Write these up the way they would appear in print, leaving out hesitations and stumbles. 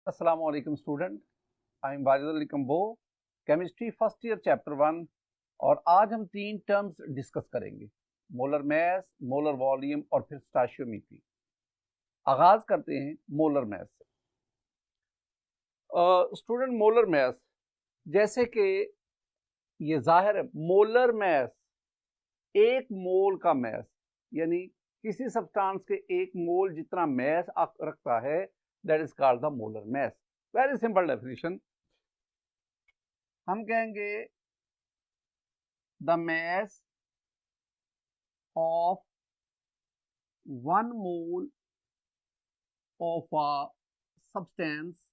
अस्सलामु अलैकुम student, I am Wajid Ali combo, chemistry first year chapter 1। और आज हम तीन टर्म्स डिस्कस करेंगे, मोलर मैस, मोलर वॉल्यूम और फिर स्टोइचियोमेट्री। आगाज करते हैं मोलर मैस से। स्टूडेंट, मोलर मैस जैसे कि ये जाहिर है, मोलर मैस एक मोल का मैस, यानी किसी सब्सटेंस के एक मोल जितना मैस रखता है, that is called the molar mass. Very simple definition, हम कहेंगे the mass of 1 mole of a substance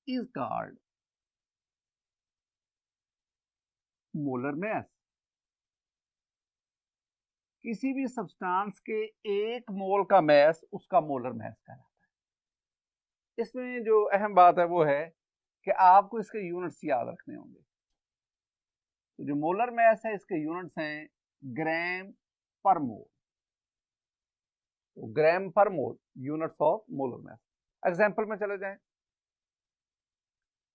is called molar mass। किसी भी सब्सटेंस के एक मोल का मैस उसका मोलर मैस कहलाता है। इसमें जो अहम बात है वो है कि आपको इसके यूनिट्स याद रखने होंगे। तो जो मोलर मैस है इसके यूनिट्स हैं ग्राम पर मोल। तो gram per mole units of molar mass. Example में चले जाएं,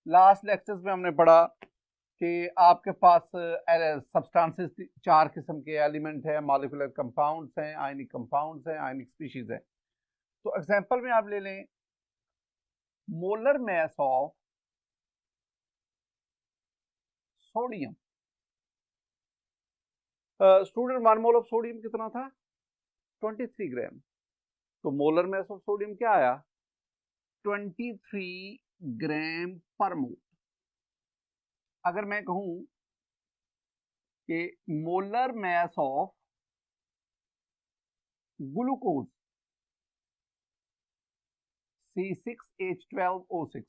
लास्ट लेक्चर्स में हमने पढ़ा कि आपके पास सब्सटेंसेस 4 किस्म के एलिमेंट है, मॉलिक्यूलर कंपाउंड्स हैं, आयनिक कंपाउंड्स हैं, आयनिक स्पीशीज हैं। तो एग्जांपल में आप ले लें molar mass of sodium. Student, 1 mole of sodium कितना था? 23 ग्राम। तो मोलर मैस ऑफ सोडियम क्या आया? 23 ग्राम पर मोल। अगर मैं कहूं कि molar mass of glucose C6H12O6।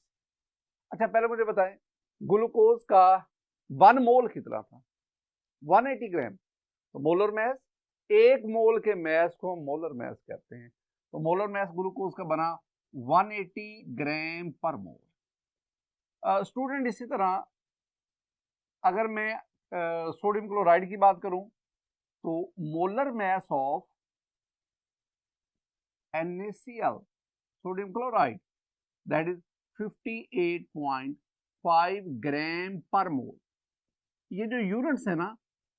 अच्छा, पहले मुझे बताएं ग्लूकोज का 1 मोल कितना था? 180 ग्राम। तो मोलर मैस, एक मोल के मैस को मोलर मैस कहते हैं। तो मोलर मैस ग्लूकोज का बना 180 ग्राम पर मोल। स्टूडेंट, इसी तरह अगर मैं सोडियम क्लोराइड की बात करूं तो molar mass of NaCl sodium chloride that is 58.5 gram per मोल। ये जो यूनिट्स है ना,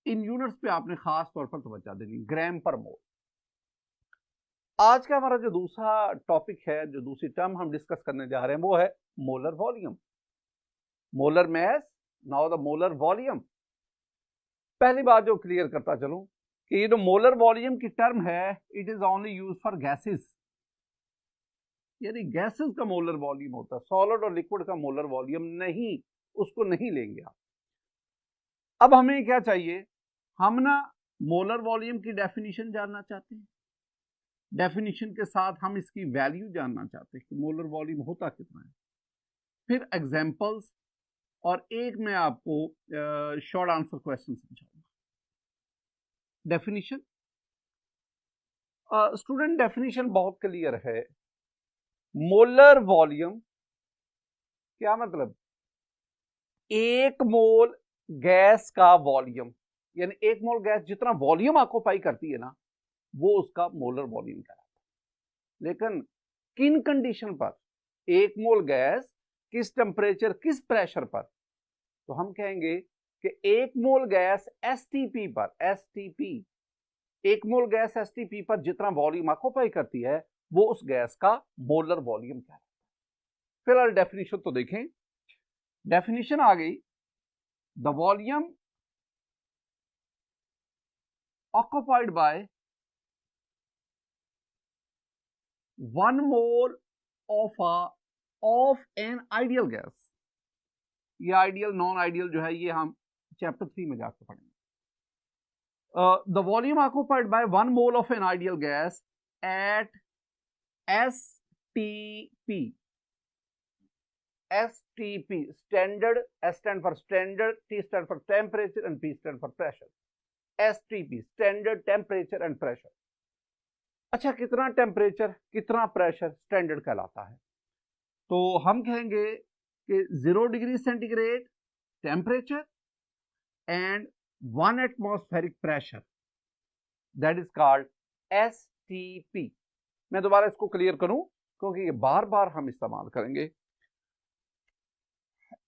इन यूनिट्स पे आपने खास तौर पर तवज्जो देनी, ग्राम पर मोल। आज का हमारा जो दूसरा टॉपिक है, जो दूसरी टर्म हम डिस्कस करने जा रहे हैं, वो है molar volume. Molar mass, now the molar volume. पहली बात जो क्लियर करता चलूं कि ये जो मोलर वॉल्यूम की टर्म है, it is only use for gases, यानी गैसेस का मोलर वॉल्यूम होता है, सॉलिड और लिक्विड का मोलर वॉल्यूम नहीं, उसको नहीं लेंगे आप। अब हमें क्या चाहिए? हम ना मोलर वॉल्यूम की डेफिनेशन जानना चाहते हैं, डेफिनेशन के साथ हम इसकी वैल्यू जानना चाहते हैं कि मोलर वॉल्यूम होता कितना है, फिर एग्जांपल्स, और एक मैं आपको शॉर्ट आंसर क्वेश्चन समझाऊंगा। डेफिनेशन, स्टूडेंट, डेफिनेशन बहुत क्लियर है। मोलर वॉल्यूम क्या मतलब? एक मोल गैस का वॉल्यूम, यानी एक मोल गैस जितना वॉल्यूम ऑक्यूपाई करती है ना, वो उसका मोलर वॉल्यूम कहलाता है। लेकिन किन कंडीशन पर? एक मोल गैस किस टेम्परेचर, किस प्रेशर पर? तो हम कहेंगे कि एक मोल गैस एसटीपी पर, एसटीपी, एक मोल गैस एसटीपी पर जितना वॉल्यूम ऑक्यूपाई करती है, वो उस गैस का मोलर वॉल्यूम कहलाता है। फिलहाल डेफिनेशन तो देखें। डेफिनेशन आ गई, the volume occupied by 1 mole of an ideal gas। ये आइडियल नॉन आइडियल जो है, ये हम चैप्टर 3 में जाकर पढ़ेंगे। The volume occupied by 1 mole of an ideal gas at STP। STP standard, S stand for standard, T stand for temperature and P stand for pressure. STP standard temperature and pressure. अच्छा, कितना temperature, कितना pressure standard कहलाता है? तो हम कहेंगे कि 0 degree centigrade temperature and 1 atmospheric pressure, that is called STP। मैं दोबारा इसको क्लियर करूं क्योंकि ये बार बार हम इस्तेमाल करेंगे।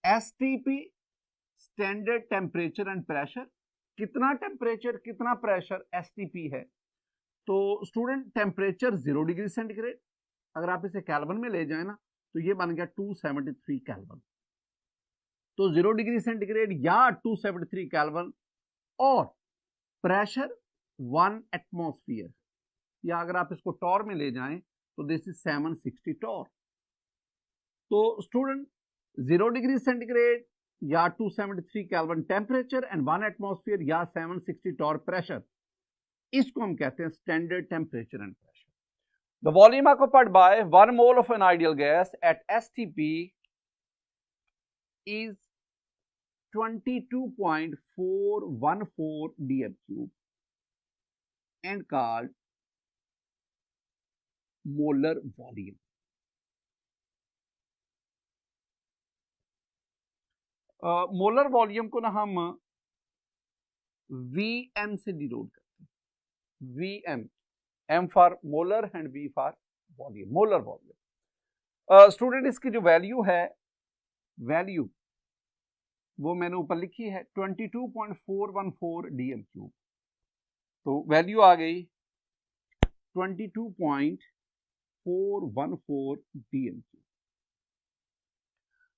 STP standard temperature and pressure, कितना टेम्परेचर कितना प्रेशर STP है। तो स्टूडेंट टेम्परेचर 0 डिग्री सेंटीग्रेड, अगर आप इसे केल्विन में ले जाए ना तो ये बन गया 273 केल्विन। तो 0 डिग्री सेंटीग्रेड या 273 केल्विन और प्रेशर 1 एटमॉस्फेयर, या अगर आप इसको टॉर में ले जाएं तो दिस इज 760 टॉर। तो स्टूडेंट 0 डिग्री सेंटीग्रेड या 273 केल्विन टेम्परेचर एंड 1 एटमॉस्फेयर या 760 टॉर प्रेशर, इसको हम कहते हैं standard temperature and pressure. The volume occupied by 1 mole of an ideal gas at STP is 22.414 dm cube and called molar volume. Molar volume को ना हम VM से denote करते हैं। VM, M for molar and V for volume, molar volume. Student इसकी जो value है, value वो मैंने ऊपर लिखी है 22.414 dm क्यूब। तो वैल्यू आ गई 22.414 dm क्यूब।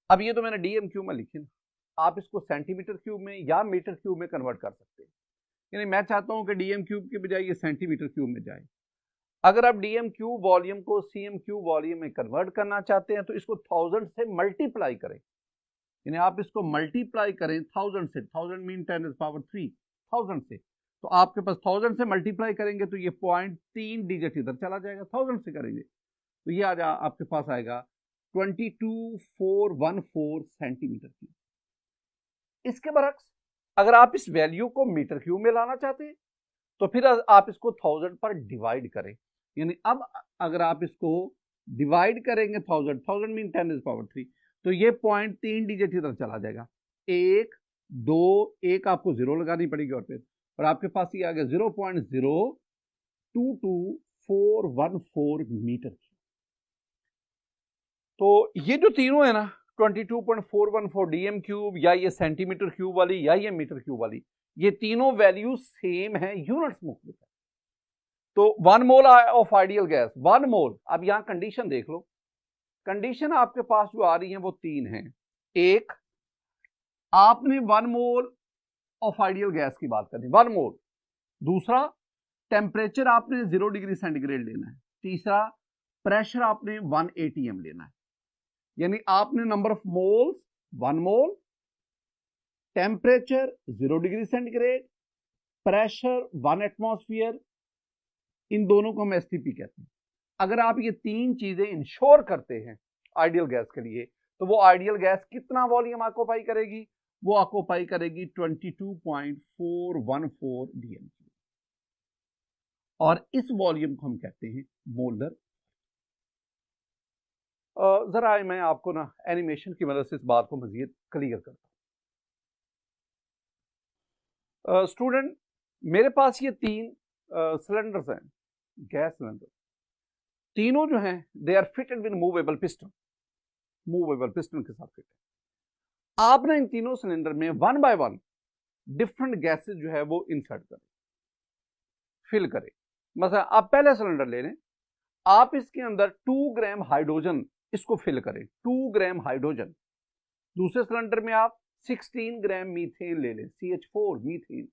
अब ये तो मैंने dm क्यूब में लिखी ना, आप इसको सेंटीमीटर क्यूब में या मीटर क्यूब में कन्वर्ट कर सकते हैं। यानी मैं चाहता हूं कि dm क्यूब के बजाय ये सेंटीमीटर क्यूब में जाए। अगर आप dm क्यूब वॉल्यूम को cm क्यूब वॉल्यूम में कन्वर्ट करना चाहते हैं तो इसको 1000 से मल्टीप्लाई करें। यानी आप इसको मल्टीप्लाई करें 1000 से, 1000 मीन 10 इज पावर 3, 1000 से, तो आपके पास 1000 से मल्टीप्लाई करेंगे तो ये 0.3 डिजिट इधर चला जाएगा। 1000 से करेंगे तो ये आपके पास आएगा 22414 सेंटीमीटर क्यूब। इसके बरक्स अगर आप इस वैल्यू को मीटर क्यूब में लाना चाहते हैं तो फिर आप इसको 1000 पर डिवाइड करें। यानी अब अगर आप इसको डिवाइड करेंगे 1000 मीन 10 इज पावर 3, तो ये 0.3 डिजिट इधर चला जाएगा। 1 2 1 आपको 0 लगानी पड़ेगी और फिर, और आपके पास ये आ गया 0.022414 मीटर क्यूब। तो ये जो तीनों है ना 22.414 डीएम क्यूब, या ये सेंटीमीटर क्यूब वाली, या ये मीटर क्यूब वाली, ये तीनों वैल्यू सेम है, यूनिट्स मुख्तलिफ है। तो 1 मोल ऑफ आइडियल गैस, 1 मोल। अब यहां कंडीशन देख लो, कंडीशन आपके पास जो आ रही है वो 3 है। एक, आपने 1 मोल ऑफ आइडियल गैस की बात करनी, 1 मोल। दूसरा, टेम्परेचर आपने 0 डिग्री सेंटीग्रेड लेना है। तीसरा, प्रेशर आपने 1 atm लेना है। यानी आपने number of moles 1 mole, temperature 0 degree centigrade, pressure 1 atmosphere, इन दोनों को हम STP कहते हैं। अगर आप ये 3 चीजें इंश्योर करते हैं आइडियल गैस के लिए, तो वो आइडियल गैस कितना वॉल्यूम ऑक्यूपाई करेगी? वो ऑक्यूपाई करेगी 22.414 डीएम। और इस वॉल्यूम को हम कहते हैं मोलर। जरा मैं आपको ना एनिमेशन की मदद से इस बात को मजीद क्लियर करता हूं। स्टूडेंट, मेरे पास ये 3 सिलेंडर्स हैं, गैस सिलेंडर। तीनों जो हैं they are fitted with movable piston, movable piston के साथ फिट है। आपने इन तीनों सिलेंडर में 1 बाय 1 डिफरेंट गैसेस जो है वो इंसर्ट करें, फिल करें। मतलब आप पहले सिलेंडर ले लें, आप इसके अंदर 2 ग्राम हाइड्रोजन इसको फिल करें, 2 ग्राम हाइड्रोजन। दूसरे सिलेंडर में आप 16 ग्राम मीथेन ले लें, CH4 मीथेन।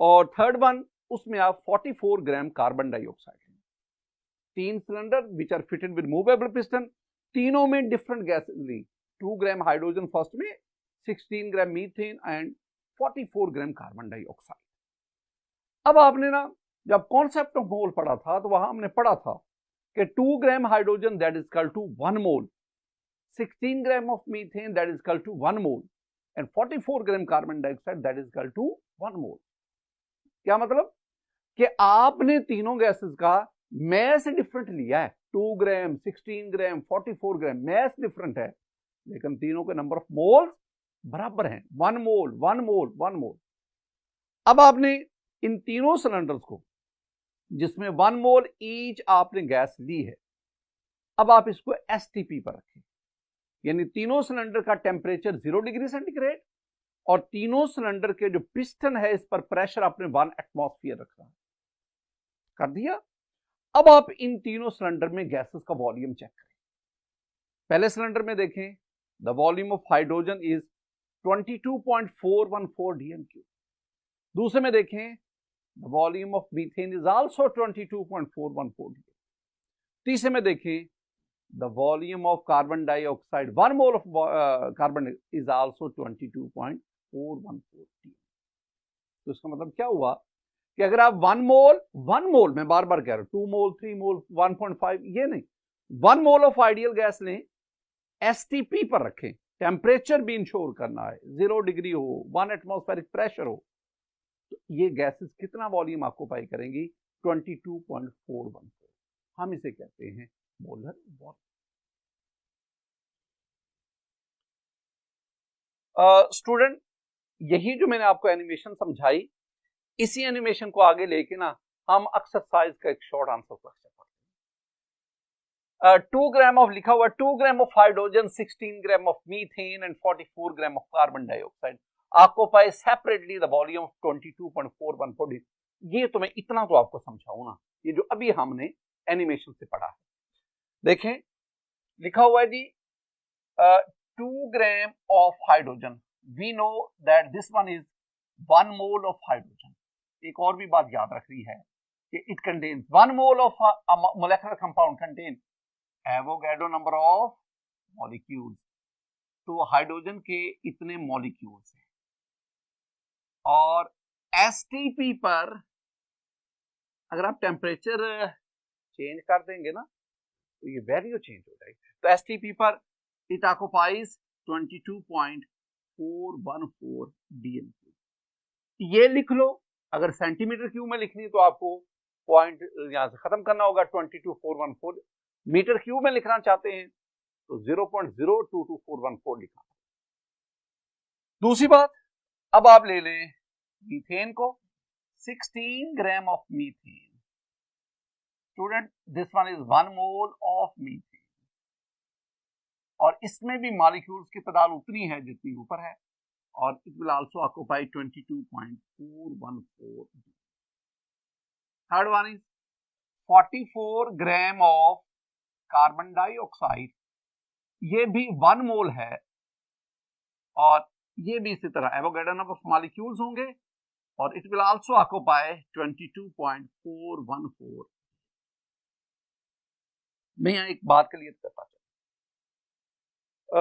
और थर्ड वन, उसमें आप 44 ग्राम कार्बन डाइऑक्साइड लें। 3 cylinder which are fitted with movable piston, तीनों में डिफरेंट गैसेस ली। 2 ग्राम हाइड्रोजन फर्स्ट में, 16 gram methane and 44 gram carbon dioxide. अब आपने ना जब कॉन्सेप्ट ऑफ मोल पढ़ा था तो वहां हमने पढ़ा था कि 2 gram hydrogen that is equal to 1 mole, 16 gram of methane that is equal to 1 mole and 44 gram carbon dioxide that is equal to 1 mole. क्या मतलब कि आपने तीनों गैसेस का मैस डिफरेंट लिया है, 2 ग्राम, 16 ग्राम, 44 ग्राम, मैस डिफरेंट है, लेकिन तीनों के नंबर ऑफ मोल्स बराबर हैं, 1 मोल 1 मोल 1 मोल। अब आपने इन तीनों सिलेंडर्स को, जिसमें 1 मोल ईच आपने गैस ली है, अब आप इसको एसटीपी पर रखें, यानी तीनों सिलेंडर का टेम्परेचर 0 डिग्री सेंटीग्रेड और तीनों सिलेंडर के जो पिस्टन है इस पर प्रेशर आपने 1 एटमॉस्फेयर रखा है। कर दिया। अब आप इन तीनों सिलेंडर में गैसेस का वॉल्यूम चेक करें। पहले सिलेंडर में देखें, the volume of hydrogen is 22.414 dm³। दूसरे में देखें, the volume of methane is also 22.414 dm। तीसरे में देखें, the volume of carbon dioxide, 1 mole of carbon is also 22.414 dm। तो इसका मतलब क्या हुआ कि अगर आप 1 मोल मैं बार बार कह रहा हूं, 2 मोल 3 मोल 1.5 ये नहीं, 1 मोल ऑफ आइडियल गैस लें, एसटीपी पर रखें, टेम्परेचर भी इंश्योर करना है, 0 डिग्री हो, 1 एटमॉस्फेरिक प्रेशर हो, तो ये गैसेस कितना वॉल्यूम ऑक्यूपाई करेंगी? 22.414। हम इसे कहते हैं मोलर वॉल्यूम। स्टूडेंट, यही जो मैंने आपको एनिमेशन समझाई, इसी एनिमेशन को आगे लेके ना हम एक्सरसाइज का एक शॉर्ट आंसर क्वेश्चन पढ़ते हैं। 2 ग्राम ऑफ लिखा हुआ, 2 gram of hydrogen, 16 gram of methane and 44 gram of carbon dioxide occupy separately the volume of 22.414। ये तो मैं इतना तो आपको समझाऊं ना, ये जो अभी हमने एनिमेशन से पढ़ा है। देखें, लिखा हुआ है जी 2 gram of hydrogen, we know that this one is 1 mole of hydrogen. एक और भी बात याद रख रही है कि it contains 1 mole of molecular compound contain Avogadro number of molecules. तो हाइड्रोजन के इतने मॉलिक्यूल्स हैं और एसटीपी पर अगर आप टेम्परेचर चेंज कर देंगे ना तो ये वैल्यू चेंज हो जाएगी। तो एसटीपी पर इट ऑक्युपाइज 22.414 dm³। ये लिख लो। अगर सेंटीमीटर क्यूब में लिखनी तो आपको पॉइंट यहां से खत्म करना होगा, 22.414। मीटर क्यूब में लिखना चाहते हैं तो 0.02214 लिखा। दूसरी बात, अब आप ले लें मीथेन को, 16 gram of methane. Student, this one is 1 mole of methane और इसमें भी मॉलिक्यूल्स की तादाद उतनी है जितनी ऊपर है और it will also occupy 22.414। Third one is 44 gram of carbon dioxide, ये भी 1 मोल है और ये भी इसी तरह एवोगाड्रो नंबर ऑफ मॉलिक्यूल्स होंगे और इट विल आल्सो ऑक्युपाई 22.414। मैं यहां एक बात क्लियर करता चाहूं,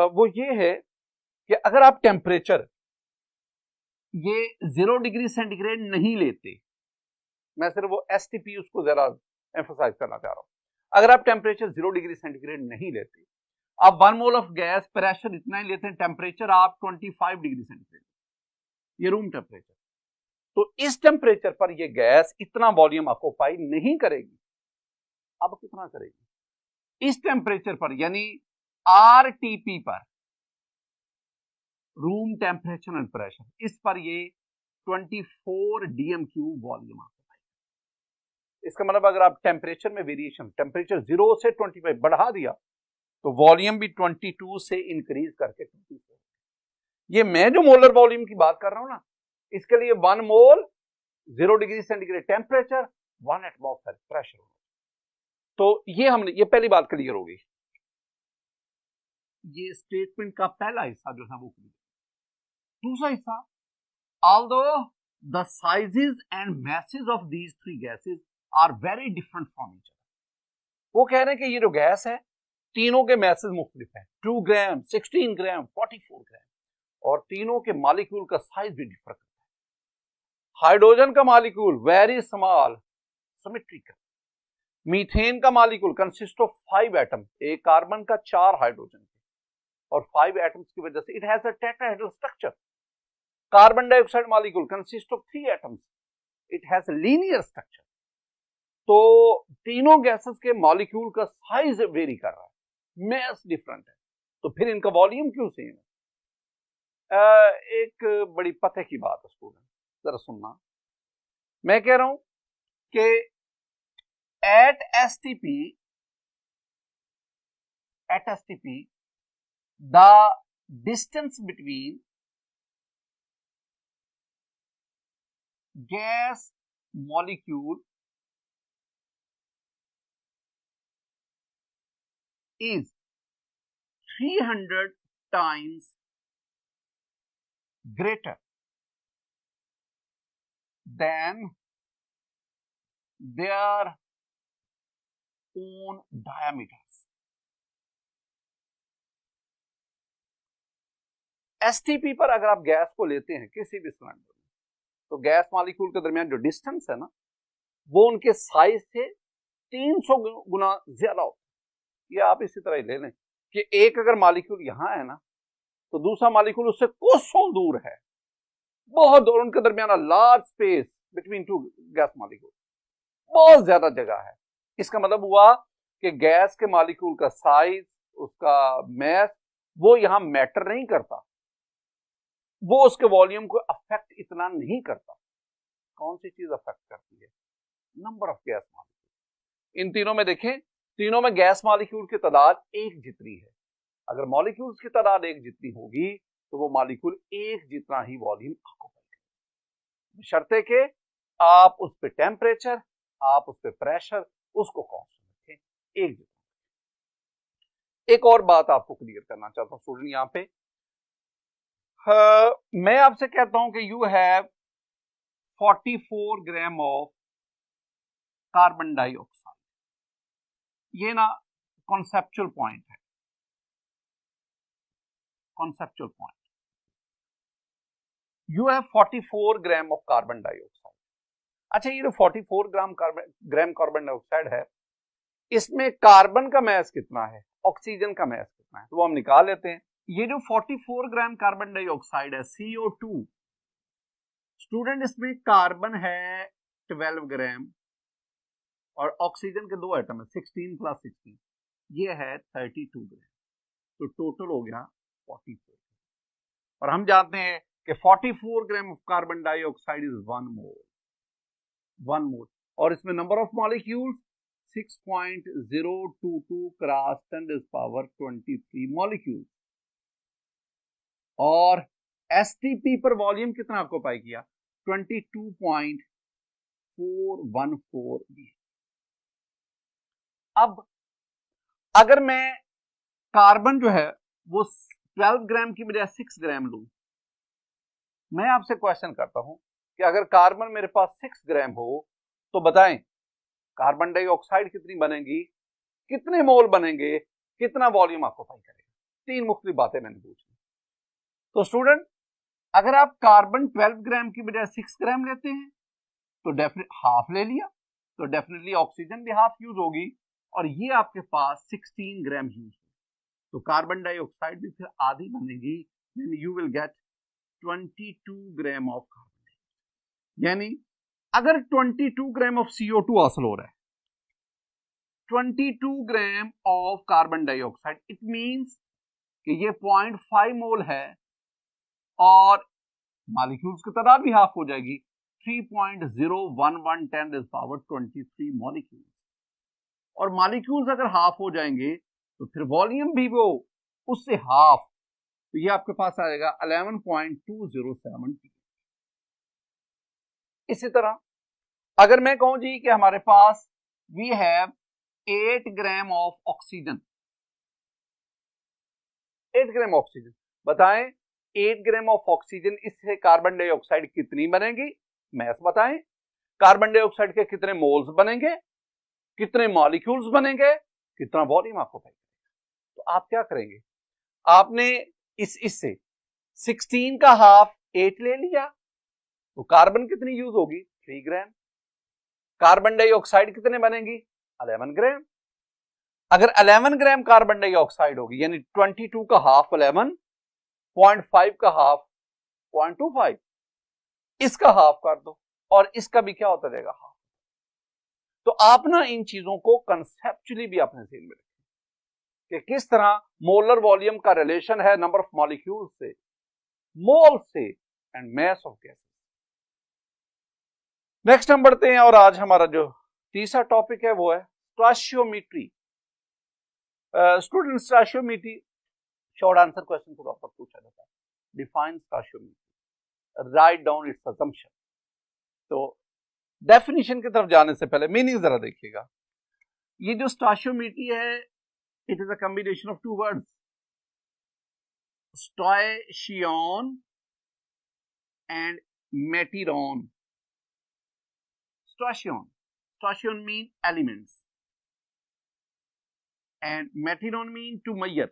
वो ये है कि अगर आप टेम्परेचर ये 0 डिग्री सेंटीग्रेड नहीं लेते, मैं सिर्फ वो एसटीपी उसको जरा एम्फसाइज करना चाह रहा हूं, अगर आप टेम्परेचर 0 डिग्री सेंटीग्रेड नहीं लेते, आप 1 मोल ऑफ गैस प्रेशर इतना ही लेते हैं, टेम्परेचर आप 25 डिग्री सेंटीग्रेड, ये रूम टेम्परेचर, तो इस टेम्परेचर पर ये गैस इतना वॉल्यूम ऑक्युपाई नहीं करेगी। अब कितना करेगी? इस टेम्परेचर पर यानी आरटीपी पर, रूम टेम्परेचर एंड प्रेशर, इस पर ये 24 dm³ वॉल्यूम ऑक्युपाई। इसका मतलब अगर आप टेम्परेचर में वेरिएशन, टेम्परेचर 0 से 25 बढ़ा दिया तो वॉल्यूम भी 22 से इंक्रीज करके 24। ये मैं जो मोलर वॉल्यूम की बात कर रहा हूं ना, इसके लिए 1 मोल 0 degree centigrade temperature, 1 atmospheric pressure. तो ये हमने, ये पहली बात क्लियर होगी। ये स्टेटमेंट का पहला हिस्सा जो है वो क्लियर। दूसरा हिस्सा, although the sizes and masses of these three gases are very different from each other। वो कह रहे हैं कि ये जो गैस है तीनों के मैसेज मुख्तलिफ हैं, 2 ग्राम, 16 ग्राम, 44 ग्राम, और तीनों के मॉलिक्यूल का साइज भी डिफर करता है। हाइड्रोजन का molecule very small symmetrical, methane का मॉलिक्यूल कंसिस्ट ऑफ 5 एटम, एक कार्बन का 4 हाइड्रोजन और 5 एटम्स की वजह से it has a tetrahedral structure. Carbon dioxide molecule consist of 3 atoms, it has a linear structure. तो तीनों गैसेस के मॉलिक्यूल का साइज वेरी कर रहा है, मैस डिफरेंट है, तो फिर इनका वॉल्यूम क्यों सेम है? एक बड़ी पते की बात है स्टूडेंट, जरा सुनना। मैं कह रहा हूं कि at STP at STP, the distance between gas molecule is 300 times greater than their own diameters. STP पर अगर आप गैस को लेते हैं किसी भी सिलेंडर में, तो गैस मॉलिक्यूल के दरमियान जो डिस्टेंस है ना, वो उनके साइज से 300 गुना ज्यादा होता है। ये आप इसी तरह ही ले लें कि एक अगर मॉलिक्यूल यहां है ना, तो दूसरा मॉलिक्यूल उससे कोसों दूर है, बहुत दूर, उनके दरमियान large space between two gas molecule, बहुत ज्यादा जगह है। इसका मतलब हुआ कि गैस के मॉलिक्यूल का साइज, उसका मैस, वो यहां मैटर नहीं करता, वो उसके वॉल्यूम को अफेक्ट इतना नहीं करता। कौन सी चीज अफेक्ट करती है? Number of gas molecule. इन तीनों में देखें, तीनों में गैस मॉलिक्यूल की तादाद एक जितनी है। अगर मॉलिक्यूल्स की तादाद एक जितनी होगी तो वो मॉलिक्यूल एक जितना ही वॉल्यूम ऑक्यूपाई करेगा, शर्ते के आप उस पे टेम्परेचर, आप उस पे प्रेशर, उसको कांस्टेंट रखें, एक जितना। एक और बात आपको क्लियर करना चाहता हूं स्टूडेंट, यहां पे मैं आपसे कहता हूं कि you have 44 gram of carbon dioxide. ये ना कॉन्सेप्चुअल पॉइंट है, conceptual point. You have 44 gram of carbon dioxide. अच्छा, ये जो 44 ग्राम कार्बन डाइऑक्साइड है, इसमें कार्बन का मैस कितना है, ऑक्सीजन का मैस कितना है, तो वो हम निकाल लेते हैं। ये जो 44 ग्राम कार्बन डाइऑक्साइड है, CO2, स्टूडेंट, इसमें कार्बन है 12 ग्राम और ऑक्सीजन के दो एटम है, 16 प्लस 16, ये है 32 ग्राम, तो टोटल हो गया 44। और हम जानते हैं कि 44 gram of carbon dioxide is 1 मोल, और इसमें number of molecules 6.022 cross 10⁻23 molecule, और STP पर वॉल्यूम कितना आपको पाई किया, 22.414 भी। अब अगर मैं कार्बन जो है वो 12 ग्राम की बजाय 6 ग्राम लूं, मैं आपसे क्वेश्चन करता हूं कि अगर कार्बन मेरे पास 6 ग्राम हो तो बताएं कार्बन डाइऑक्साइड कितनी बनेगी, कितने मोल बनेंगे, कितना वॉल्यूम ऑक्यूपाई करेगा। तीन मुख्तलिफ बातें मैंने पूछी। तो स्टूडेंट, अगर आप कार्बन 12 ग्राम की बजाय 6 ग्राम लेते हैं तो डेफिनेट हाफ ले लिया, तो डेफिनेटली ऑक्सीजन भी हाफ यूज होगी, और ये आपके पास 16 ग्राम यूज होगी, तो कार्बन डाइऑक्साइड भी फिर आधी बनेगी, यानी you will get 22 gram of carbon. यानी अगर 22 ग्राम ऑफ CO2 हासिल हो रहा है, 22 ग्राम of carbon dioxide, it means कि ये 0.5 मोल है, और मॉलिक्यूल्स की तादाद भी हाफ हो जाएगी, 3.01110⁻23 मॉलिक्यूल्स। और मॉलिक्यूल्स अगर हाफ हो जाएंगे तो फिर वॉल्यूम भी वो उससे हाफ, तो ये आपके पास आएगा 11.207 T। इसी तरह अगर मैं कहूं जी कि हमारे पास we have 8 gram of oxygen, 8 gram oxygen, बताएं 8 ग्राम ऑफ ऑक्सीजन, इससे कार्बन डाइऑक्साइड कितनी बनेगी, मैस बताएं, कार्बन डाइऑक्साइड के कितने मोल्स बनेंगे, कितने मॉलिक्यूल्स बनेंगे, कितना वॉल्यूम आपको पाएगा। तो आप क्या करेंगे, आपने इससे 16 का हाफ 8 ले लिया, तो कार्बन कितनी यूज होगी, 3 ग्राम, कार्बन डाइऑक्साइड कितने बनेंगी, 11 ग्राम। अगर 11 ग्राम कार्बन डाइऑक्साइड होगी, यानी 22 का हाफ 11, 0.5 का हाफ 0.25, इसका हाफ कर दो, और इसका भी क्या होता रहेगा, हाफ। तो आप ना इन चीजों को कंसेप्चुअली भी अपने ज़हन में रखें कि किस तरह मोलर वॉल्यूम का रिलेशन है नंबर ऑफ मॉलिक्यूल से, मोल से, and mass of gases. Next हम बढ़ते हैं, और आज हमारा जो तीसरा टॉपिक है वो है stoichiometry. Student stoichiometry short answer question के तौर पर पूछा जाता है। Define stoichiometry, write down its assumption. तो डेफिनेशन की तरफ जाने से पहले मीनिंग जरा देखिएगा। ये जो स्टोइशियोमेट्री है, it is a combination of two words, stoicheion and metron. Stoicheion mean elements and metron mean to measure.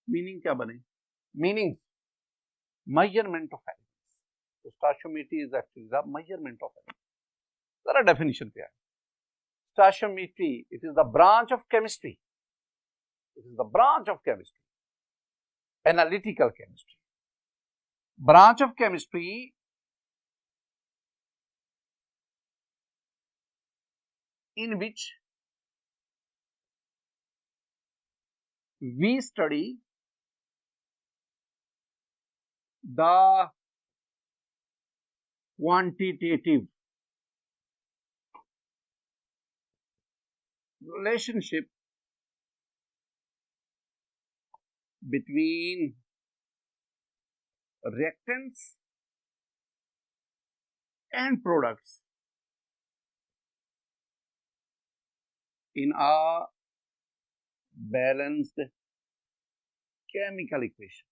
Meaning क्या बने? Meaning measurement of elements. तो stoichiometry is actually the measurement of elements. जरा definition क्या है? Stoichiometry, it is the branch of chemistry, it is the branch of chemistry, analytical chemistry, branch of chemistry in which we study the quantitative relationship between reactants and products in a balanced chemical equation.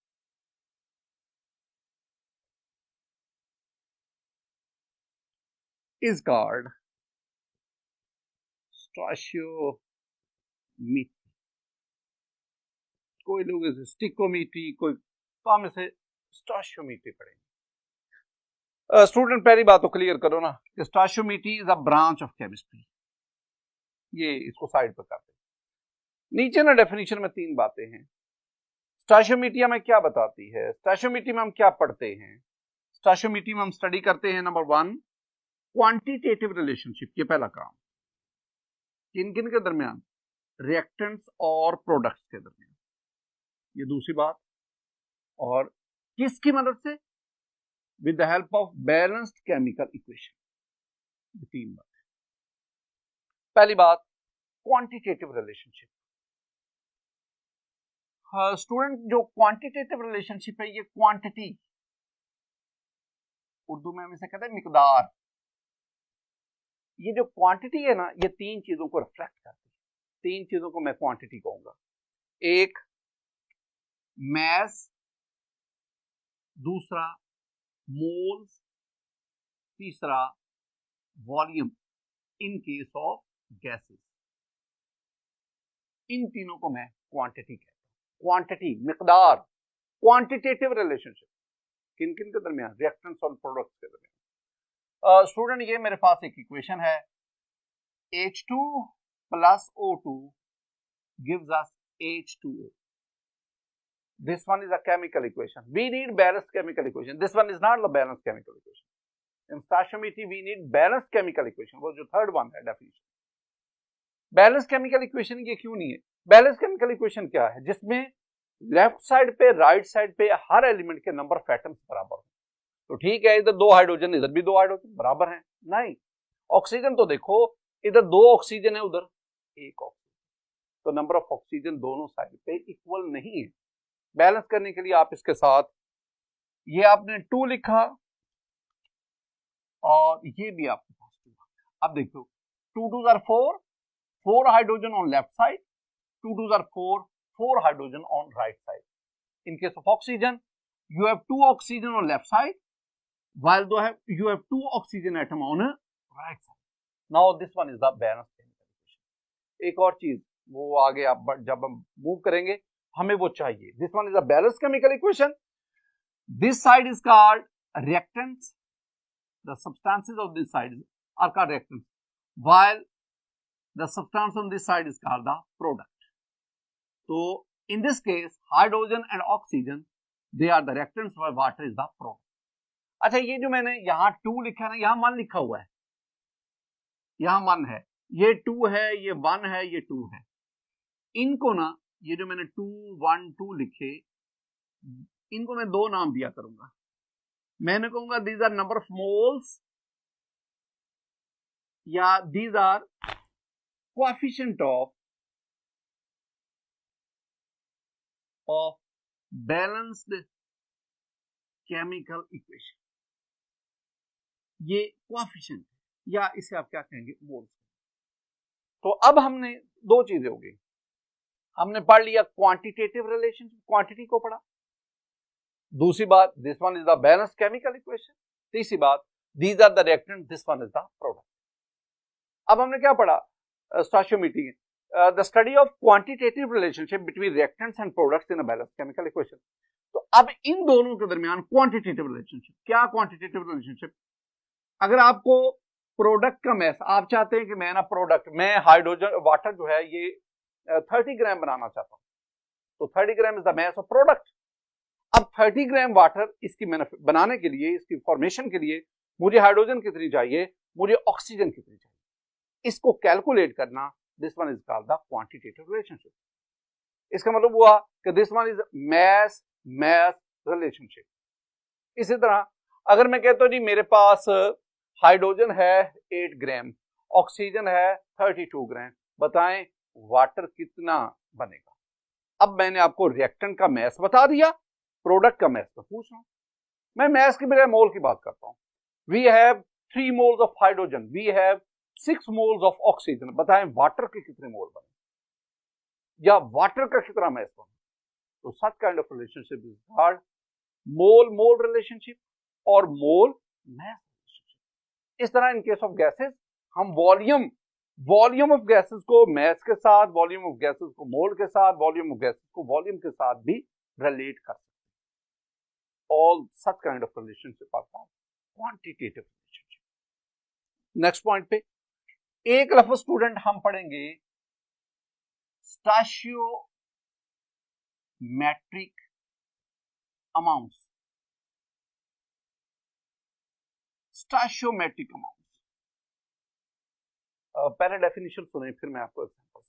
Is called stoichiometry. कोई लोग इसे स्टिकोमेट्री, कोई काम से stoichiometry पढ़ेंगे। Student पहली बात तो क्लियर करो ना कि stoichiometry is a branch of chemistry. ये इसको साइड पर करते हैं। नीचे ना डेफिनेशन में तीन बातें हैं। स्टोइशियोमेट्री हमें क्या बताती है? स्टोइशियोमेट्री में हम क्या पढ़ते हैं? स्टोइशियोमेट्री में हम स्टडी करते हैं नंबर 1 क्वांटिटेटिव रिलेशनशिप। ये पहला काम। किन किन के दरमियान? रिएक्टेंट्स और प्रोडक्ट्स के दरमियान। ये दूसरी बात। और किसकी मदद से? With the help of balanced chemical equation. ये तीन बात। पहली बात क्वांटिटेटिव रिलेशनशिप। स्टूडेंट जो क्वांटिटेटिव रिलेशनशिप है, ये क्वांटिटी, उर्दू में हम इसे कहते हैं मिकदार। ये जो क्वांटिटी है ना, ये तीन चीजों को रिफ्लेक्ट करती है। तीन चीजों को मैं क्वांटिटी कहूंगा। एक मैस, दूसरा मोल्स, तीसरा volume in case of gases. इन तीनों को मैं क्वांटिटी कहता हूं। क्वांटिटी, मिकदार, क्वांटिटेटिव रिलेशनशिप किन किन के दरमियान? रिएक्टेंट्स और प्रोडक्ट्स के दरमियान। स्टूडेंट ये मेरे पास एक इक्वेशन है, H2 plus O2 gives us H2O. This one is a chemical equation. We need balanced chemical equation. This one is not the balanced chemical equation. In stoichiometry we need balanced chemical equation. वो जो third one है definition. Balance chemical equation ये क्यों नहीं है? Balance chemical equation क्या है? जिसमें लेफ्ट साइड पे, राइट साइड पे हर एलिमेंट के नंबर ऑफ एटम्स बराबर हो। तो ठीक है, इधर दो हाइड्रोजन, इधर भी दो हाइड्रोजन बराबर हैं? नहीं। ऑक्सीजन तो देखो, इधर दो ऑक्सीजन है, उधर एक ऑक्सीजन। तो नंबर ऑफ ऑक्सीजन दोनों साइड पे इक्वल नहीं है। बैलेंस करने के लिए आप इसके साथ ये आपने 2 लिखा और ये भी आपके पास 2। अब देखो 2 2s are 4, 4 hydrogen on left side, 2 2s are 4, 4 hydrogen on right side. In case of oxygen you have 2 oxygen on left side while you have 2 oxygen atom on right side. Now this one is the balanced chemical equation. एक और चीज वो आगे आप जब हम move करेंगे हमें वो चाहिए। This one is a balanced chemical equation. This side is called reactants. The substances of this side are called reactants, while the substance on this side is called the product. So in this case, hydrogen and oxygen, they are the reactants while water is the product. अच्छा, ये जो मैंने यहाँ 2 लिखा है ना, यहाँ 1 लिखा हुआ है, यहाँ 1 है, ये 2 है, ये 1 है, ये 2 है। इनको ना, ये जो मैंने 2 1 2 लिखे, इनको मैं 2 नाम दिया करूंगा। मैंने कहूंगा these are number of moles या these are coefficient of of balanced chemical equation, ये कोएफिशिएंट या इसे आप क्या कहेंगे, मोल्स। तो अब हमने दो चीजें हो गई, हमने पढ़ लिया क्वांटिटेटिव रिलेशनशिप, क्वांटिटी को पढ़ा। दूसरी बात, this one is the balanced chemical equation. तीसरी बात, these are the reactant, this one is the product. अब हमने क्या पढ़ा, stoichiometry, the study of quantitative relationship between reactants and products in a balanced chemical equation. तो अब इन दोनों के दरमियान क्वांटिटेटिव रिलेशनशिप, क्या क्वांटिटेटिव रिलेशनशिप, अगर आपको प्रोडक्ट का मैस, आप चाहते हैं कि मैं ना प्रोडक्ट, मैं हाइड्रोजन वाटर जो है ये 30 ग्राम बनाना चाहता हूं, तो 30 gram is the mass of product. अब 30 ग्राम वाटर इसकी बनाने के लिए, इसकी फॉर्मेशन के लिए मुझे हाइड्रोजन कितनी चाहिए, मुझे ऑक्सीजन कितनी चाहिए, इसको कैलकुलेट करना, this one is called the quantitative relationship. इसका मतलब हुआ कि this one is mass mass relationship. इसी तरह अगर मैं कहता हूं जी मेरे पास हाइड्रोजन है 8 ग्राम, ऑक्सीजन है 32 ग्राम, बताएं वाटर कितना बनेगा। अब मैंने आपको रिएक्टेंट का मैस बता दिया, प्रोडक्ट का मैस तो पूछ रहा हूं मैं, मैस की बजाय मोल की बात करता हूं। We have 3 moles of hydrogen, we have 6 moles of oxygen, बताएं वाटर के कितने मोल बने या वाटर का कितना मैस बने। तो such kind of relationship is called mole mole relationship और मोल मैस रिलेशनशिप। इस तरह इन केस ऑफ गैसेस हम वॉल्यूम ऑफ गैसेस को मैस के साथ, वॉल्यूम ऑफ गैसेस को मोल के साथ, वॉल्यूम ऑफ गैसेस को वॉल्यूम के साथ भी रिलेट कर सकते हैं। All such kind of relationship are called quantitative relationship. Next point पे एक लफ्ज स्टूडेंट हम पढ़ेंगे स्टोइचियोमेट्रिक अमाउंट्स, स्टोइचियोमेट्रिक अमाउंट्स। पहले डेफिनेशन सुने फिर मैं आपको example.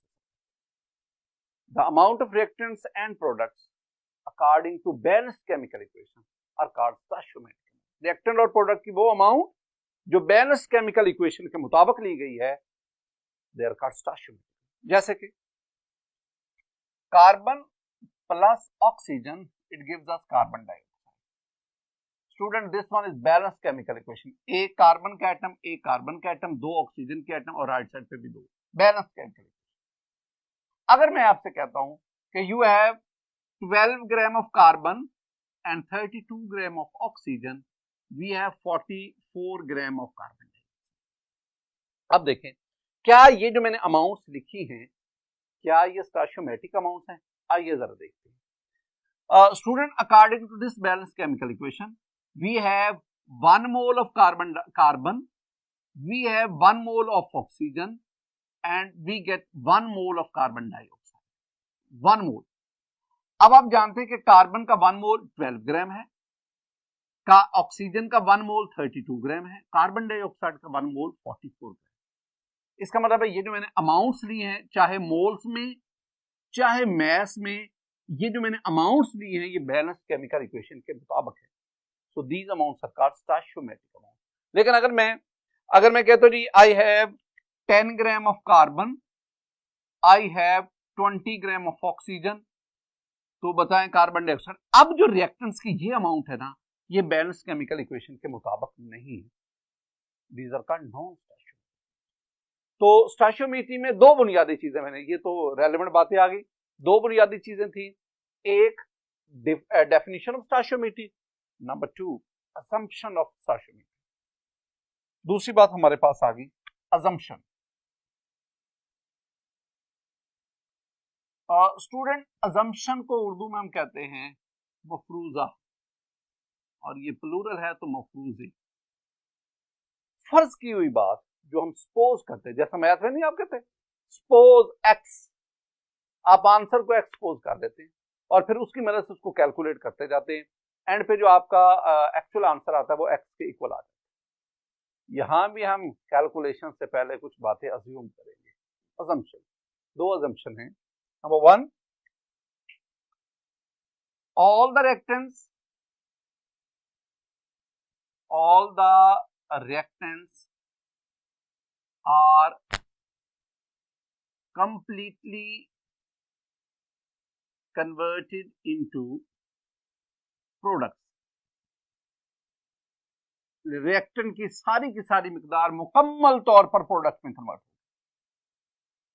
The amount of reactants and products according to balanced chemical equation are called stoichiometric. Reactant और प्रोडक्ट की वो अमाउंट जो बैलेंस्ड केमिकल इक्वेशन के मुताबिक ली गई है, दे आर कॉल्ड स्टोइचियोमेट्रिक। जैसे कि carbon plus oxygen, it gives us carbon dioxide. Student this one is balanced chemical equation, एक कार्बन का एटम, एक कार्बन का एटम, 2 ऑक्सीजन के एटम और राइट साइड पे भी 2, बैलेंस्ड केमिकल इक्वेशन। अगर मैं आपसे कहता हूं कि you have 12 gram of carbon and 32 gram of oxygen, we have 44 gram of carbon dioxide. अब देखें क्या ये जो मैंने अमाउंट्स लिखी हैं, क्या ये स्टोइचियोमेट्रिक अमाउंट्स हैं? आइए जरा देखते हैं। Student according to this balanced chemical equation we have 1 mole of carbon, we have 1 mole of oxygen and we get 1 mole of carbon dioxide, 1 mole। अब आप जानते हैं कि कार्बन का 1 मोल 12 ग्राम है, का ऑक्सीजन का 1 मोल 32 ग्राम है, कार्बन डाइऑक्साइड का 1 मोल 44 ग्राम। इसका मतलब है ये जो मैंने अमाउंट्स लिए हैं, चाहे मोल्स में चाहे मैस में, ये जो मैंने अमाउंट्स लिए हैं ये बैलेंस्ड केमिकल इक्वेशन के मुताबिक है। So these amounts are called stoichiometric amounts. लेकिन अगर मैं कहता हूं जी I have 10 gram of carbon, I have 20 gram of oxygen, तो बताएं कार्बन डाइऑक्साइड। अब जो रिएक्टेंट्स की ये अमाउंट है ना, ये बैलेंस्ड केमिकल इक्वेशन के मुताबिक नहीं है। These are called non-stoichiometric। तो स्टोइचियोमेट्री में दो बुनियादी चीजें, मैंने ये तो रेलेवेंट बातें आ गई, दो बुनियादी चीजें थी, एक definition of stoichiometry, number 2 assumption of stoichiometry। दूसरी बात हमारे पास आ गई assumption। स्टूडेंट assumption को उर्दू में हम कहते हैं मफरूजा, और ये प्लूरल है तो मफरूजी। फर्ज की हुई बात जो हम सपोज करते हैं, जैसा मैथ में नहीं आप कहते सपोज एक्स, आप आंसर को एक्सपोज कर देते हैं और फिर उसकी मदद से उसको कैलकुलेट करते जाते हैं, एंड पे जो आपका एक्चुअल आंसर आता है वो एक्स के इक्वल आता है। यहां भी हम कैलकुलेशन से पहले कुछ बातें अज्यूम करेंगे। अजम्पशन, दो अजम्पशन हैं। Number 1, all the reactants are completely converted into products. Reactant की सारी मिकदार मुकम्मल तौर पर प्रोडक्ट में कन्वर्ट हो।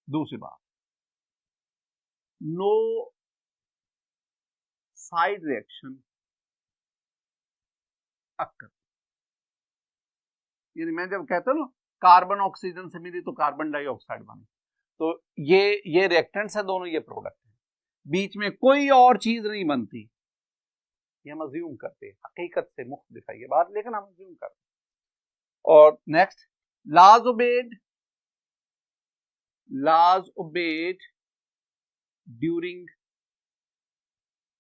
दूसरी बात, नो साइड रिएक्शन अक्कर। यानी मैं जब कहता हूं ना कार्बन ऑक्सीजन से मिली तो कार्बन डाइऑक्साइड बने, तो ये रिएक्टेंट्स है दोनों, ये प्रोडक्ट है, बीच में कोई और चीज नहीं बनती। ये हम अज्यूम करते हैं, हकीकत से मुख्तलिफ है ये बात, लेकिन हम अज्यूम करते हैं। और नेक्स्ट, लाज ओबेड ड्यूरिंग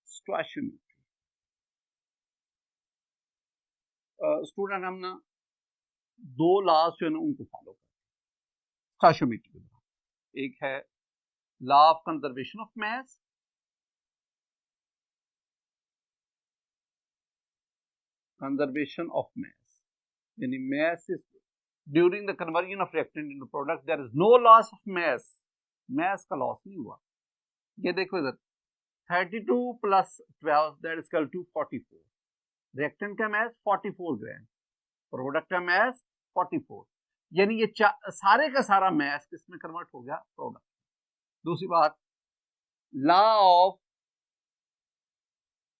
स्टोइचियोमेट्री। स्टूडेंट हम ना दो लॉज जो है ना उनको फॉलो करते हैं स्टोइचियोमेट्री के दौरान। एक है लॉ ऑफ कंजर्वेशन ऑफ मास, यानी mass is during the conversion of reactant into product there is no loss of mass का लॉस नहीं हुआ। ये देखो इधर 32 plus 12 that is equal to 44, reactant का mass 44 ग्राम, प्रोडक्ट का mass 44, यानी ये सारे का सारा mass किसमें कन्वर्ट हो गया, प्रोडक्ट। दूसरी बात, law of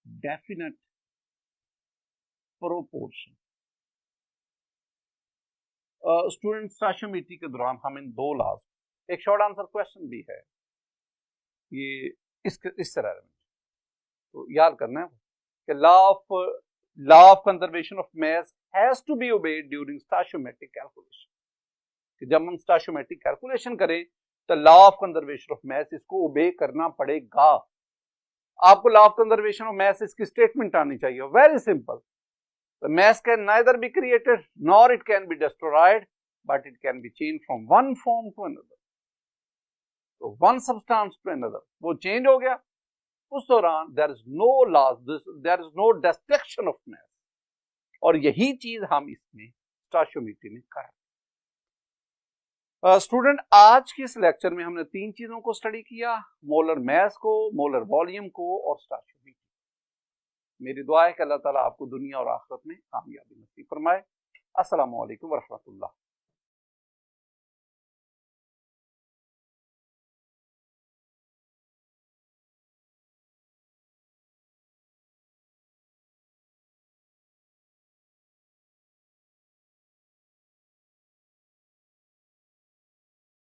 definite proportion. Student stoichiometry के दौरान हम इन दो लॉज, एक शॉर्ट आंसर क्वेश्चन भी है ये इस तरह है, तो याद करना है कि law of conservation of mass has to be obeyed during stoichiometric calculation. कि जब हम स्टोइचियोमेट्रिक कैलकुलेशन करें तो law of conservation of mass इसको ओबे करना पड़ेगा। आपको law of conservation of mass इसकी स्टेटमेंट आनी चाहिए, very simple. The mass can neither be created nor it can be destroyed, but it can be changed from one form to another. So one substance to another, वो change हो गया, उस दौरान there is no loss, there is no destruction of mass। और यही चीज हम इसमें स्टोइचियोमेट्री में कर रहे हैं। स्टूडेंट आज के इस लेक्चर में हमने तीन चीजों को स्टडी किया, मोलर मास को, मोलर वॉल्यूम को और स्टोइचियोमेट्री। मेरी दुआ है कि अल्लाह ताला आपको दुनिया और आखिरत में कामयाबी नसीब फरमाए। अस्सलामु अलैकुम व रहमतुल्लाह।